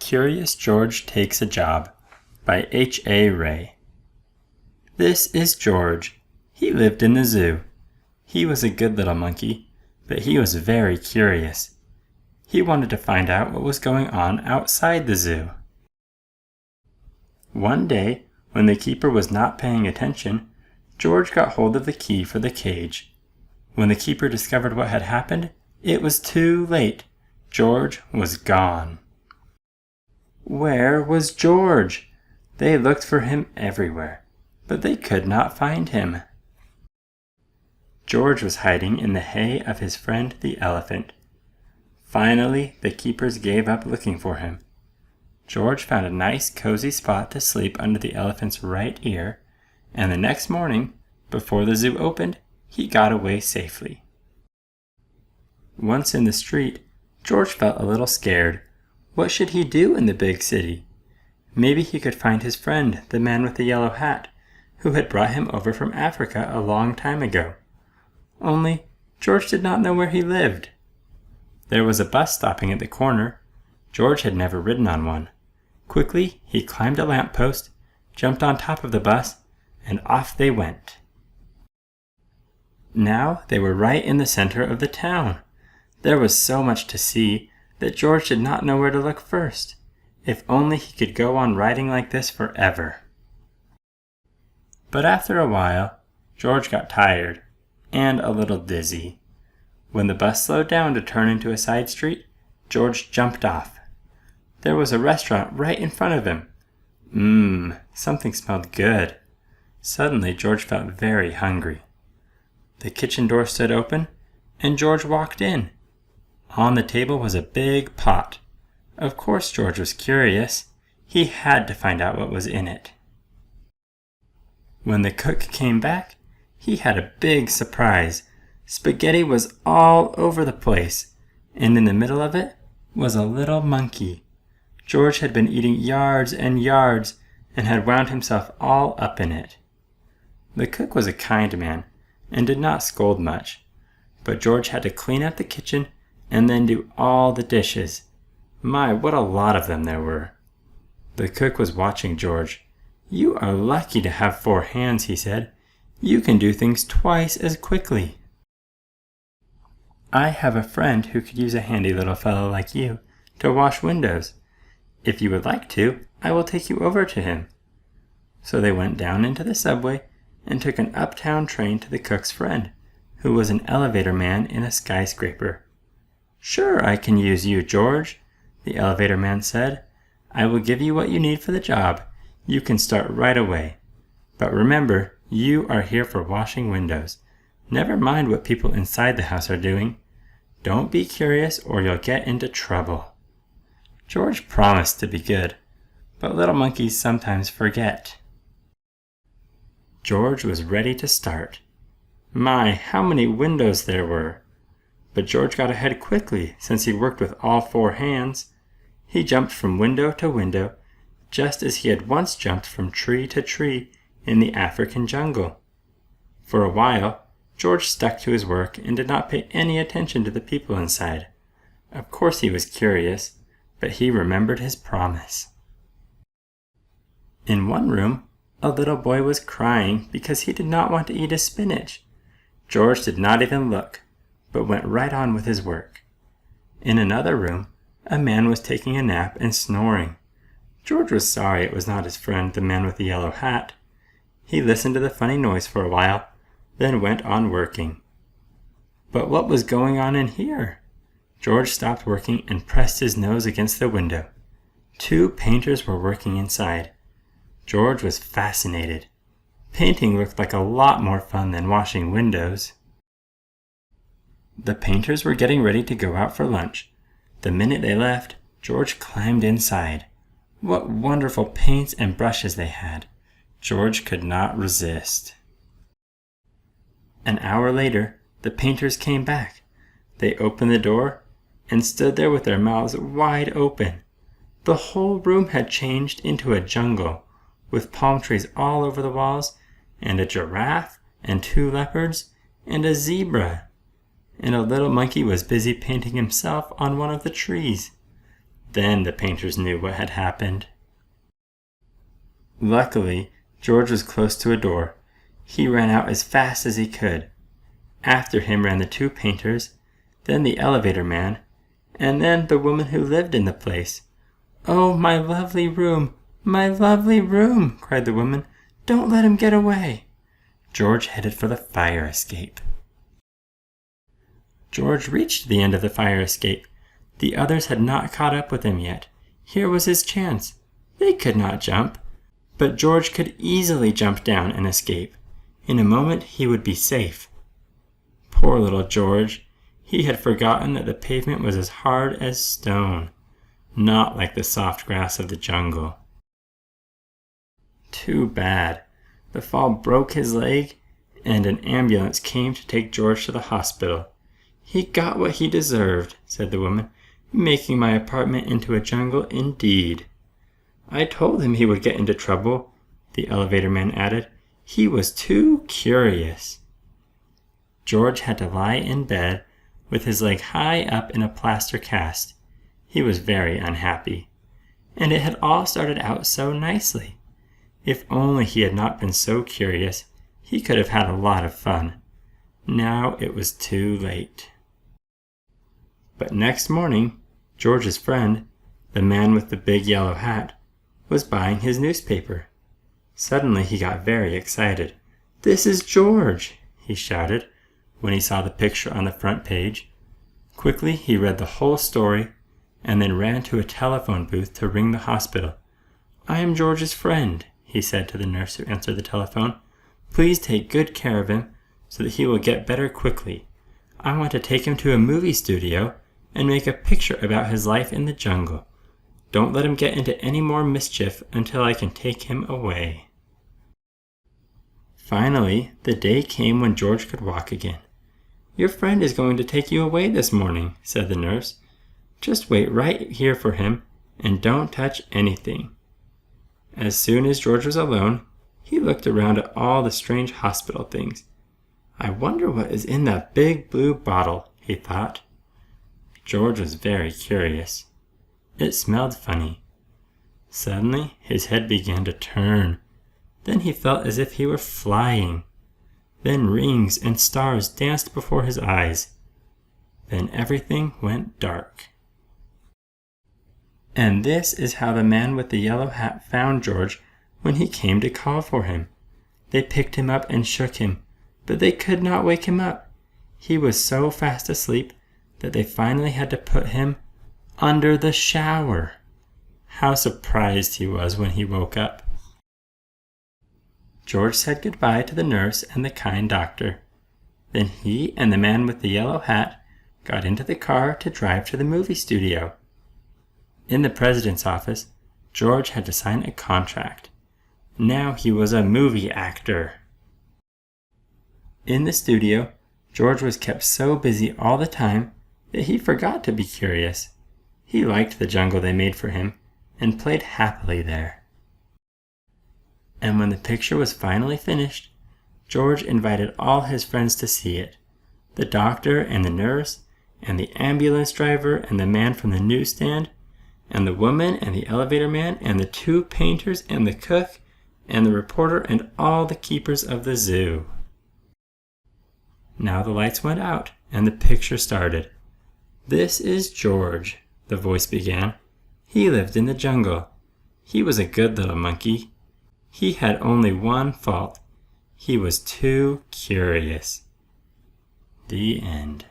Curious George Takes a Job by H.A. Ray. This is George. He lived in the zoo. He was a good little monkey, but he was very curious. He wanted to find out what was going on outside the zoo. One day, when the keeper was not paying attention, George got hold of the key for the cage. When the keeper discovered what had happened, it was too late. George was gone. Where was George? They looked for him everywhere, but they could not find him. George was hiding in the hay of his friend the elephant. Finally, the keepers gave up looking for him. George found a nice cozy spot to sleep under the elephant's right ear, and the next morning, before the zoo opened, he got away safely. Once in the street, George felt a little scared. What should he do in the big city? Maybe he could find his friend, the man with the yellow hat, who had brought him over from Africa a long time ago. Only, George did not know where he lived. There was a bus stopping at the corner. George had never ridden on one. Quickly, he climbed a lamppost, jumped on top of the bus, and off they went. Now they were right in the center of the town. There was so much to see that George did not know where to look first. If only he could go on riding like this forever. But after a while, George got tired and a little dizzy. When the bus slowed down to turn into a side street, George jumped off. There was a restaurant right in front of him. Something smelled good. Suddenly, George felt very hungry. The kitchen door stood open, and George walked in. On the table was a big pot. Of course George was curious. He had to find out what was in it. When the cook came back, he had a big surprise. Spaghetti was all over the place, and in the middle of it was a little monkey. George had been eating yards and yards and had wound himself all up in it. The cook was a kind man and did not scold much, but George had to clean up the kitchen and then do all the dishes. My, what a lot of them there were. The cook was watching George. "You are lucky to have 4 hands," he said. "You can do things twice as quickly." "I have a friend who could use a handy little fellow like you to wash windows. If you would like to, I will take you over to him." So they went down into the subway and took an uptown train to the cook's friend, who was an elevator man in a skyscraper. "Sure, I can use you, George," the elevator man said. "I will give you what you need for the job. You can start right away. But remember, you are here for washing windows. Never mind what people inside the house are doing. Don't be curious or you'll get into trouble." George promised to be good, but little monkeys sometimes forget. George was ready to start. My, how many windows there were! But George got ahead quickly since he worked with all 4 hands. He jumped from window to window, just as he had once jumped from tree to tree in the African jungle. For a while, George stuck to his work and did not pay any attention to the people inside. Of course he was curious, but he remembered his promise. In one room, a little boy was crying because he did not want to eat his spinach. George did not even look, but went right on with his work. In another room, a man was taking a nap and snoring. George was sorry it was not his friend, the man with the yellow hat. He listened to the funny noise for a while, then went on working. But what was going on in here? George stopped working and pressed his nose against the window. 2 painters were working inside. George was fascinated. Painting looked like a lot more fun than washing windows. The painters were getting ready to go out for lunch. The minute they left, George climbed inside. What wonderful paints and brushes they had! George could not resist. An hour later, the painters came back. They opened the door and stood there with their mouths wide open. The whole room had changed into a jungle, with palm trees all over the walls, and a giraffe, and 2 leopards, and a zebra. And a little monkey was busy painting himself on one of the trees. Then the painters knew what had happened. Luckily, George was close to a door. He ran out as fast as he could. After him ran the two painters, then the elevator man, and then the woman who lived in the place. "Oh, my lovely room! My lovely room!" cried the woman. "Don't let him get away!" George headed for the fire escape. George reached the end of the fire escape. The others had not caught up with him yet. Here was his chance. They could not jump, but George could easily jump down and escape. In a moment he would be safe. Poor little George! He had forgotten that the pavement was as hard as stone, not like the soft grass of the jungle. Too bad. The fall broke his leg, and an ambulance came to take George to the hospital. "He got what he deserved," said the woman, "making my apartment into a jungle indeed." "I told him he would get into trouble," the elevator man added. "He was too curious." George had to lie in bed with his leg high up in a plaster cast. He was very unhappy. And it had all started out so nicely. If only he had not been so curious, he could have had a lot of fun. Now it was too late. But next morning, George's friend, the man with the big yellow hat, was buying his newspaper. Suddenly he got very excited. "This is George!" he shouted when he saw the picture on the front page. Quickly he read the whole story and then ran to a telephone booth to ring the hospital. "I am George's friend," he said to the nurse who answered the telephone. "Please take good care of him so that he will get better quickly. I want to take him to a movie studio and make a picture about his life in the jungle. Don't let him get into any more mischief until I can take him away." Finally, the day came when George could walk again. "Your friend is going to take you away this morning," said the nurse. "Just wait right here for him and don't touch anything." As soon as George was alone, he looked around at all the strange hospital things. "I wonder what is in that big blue bottle," he thought. George was very curious. It smelled funny. Suddenly, his head began to turn. Then he felt as if he were flying. Then rings and stars danced before his eyes. Then everything went dark. And this is how the man with the yellow hat found George when he came to call for him. They picked him up and shook him, but they could not wake him up. He was so fast asleep that they finally had to put him under the shower. How surprised he was when he woke up. George said goodbye to the nurse and the kind doctor. Then he and the man with the yellow hat got into the car to drive to the movie studio. In the president's office, George had to sign a contract. Now he was a movie actor. In the studio, George was kept so busy all the time that he forgot to be curious. He liked the jungle they made for him and played happily there. And when the picture was finally finished, George invited all his friends to see it. The doctor and the nurse, and the ambulance driver and the man from the newsstand, and the woman and the elevator man, and the two painters and the cook, and the reporter and all the keepers of the zoo. Now the lights went out, and the picture started. "This is George," the voice began. "He lived in the jungle. He was a good little monkey. He had only one fault. He was too curious." The end.